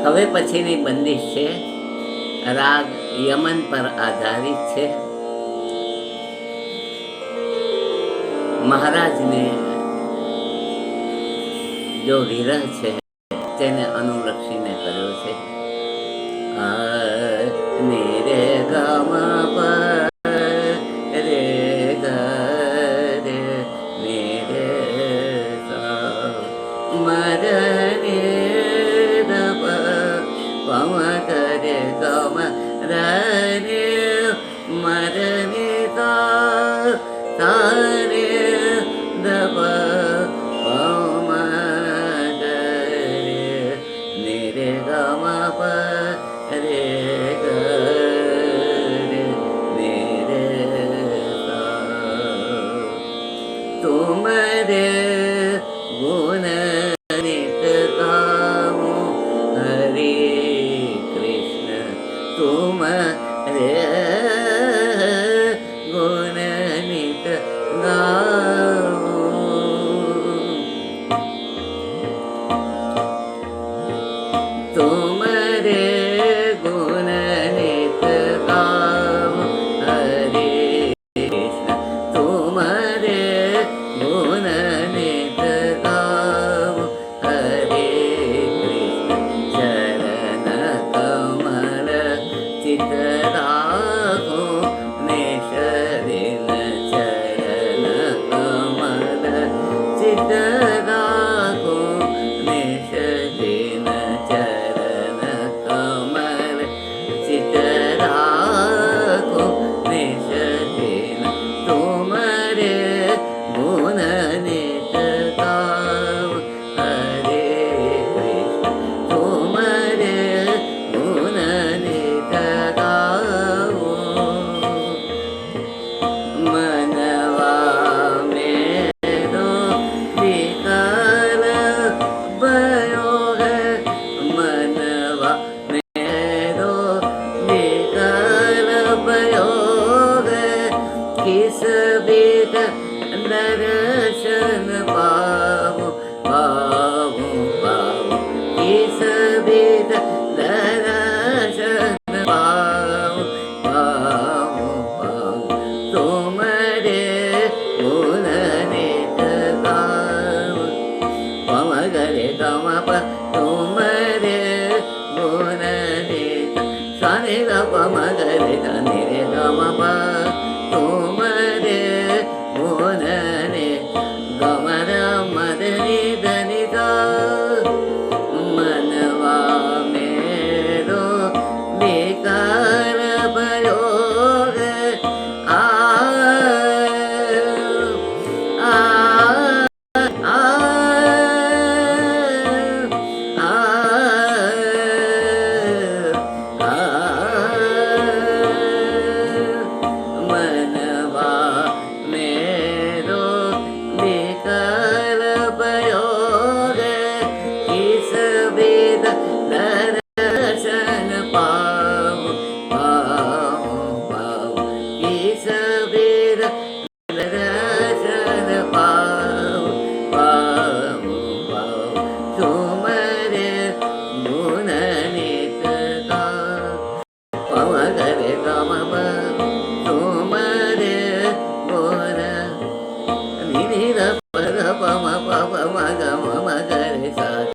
હવે પછીની બંદિશ છે, રાગ યમન પર આધારિત છે. મહારાજને જો વિરહ છે તેને અનુલક્ષીને કર્યો છે. ને રે ગમ રે ગ રે ને રે મર રે દપ પમ કરે ગમ રે મર ને તારે દપ પમ કરે ને રે ગમ રે ગ રે ને રે तुम रे गुण नित गाऊं हरे कृष्ण तुम रे गुण नित गाऊं तुम रे गुण नित गाऊं हरे कृष्ण तुम रे गुण नित गाऊं हरे कृष्ण चरण कमल चित राखूं निशरिन चरण कमल चित राखूं निशरिन चरण कमल चित राखूं निशरिन तुम रे गुण नित गाऊं हरे कृष्ण तुम रे गुण नित गाऊं मनवा मेरो विकार भयो है मनवा मेरो विकार भयो है किस बीत दर्शन पाऊं पाऊं पाऊं किस बीत दर्शन पाऊं पाऊं पाऊं तुम रे गुण नित गाऊं पम गरे गम प तुम रे गुण नित सनि ग पम गरे धनि रे गम प तुम रे गुण नित गम र मदनि धनि ग मनवा मेरो विकार भयो है आ आ आ मनवा मेरो विकार भयो है किस वेद दर्शन पाऊं पाऊं पाऊं किस वेद दर्शन पाऊं पाऊं पाऊं तुम रे गुण नित गाऊं पम गरे गम प तुम रे गुण नि ध प ध प म प प म ग म म गरे सा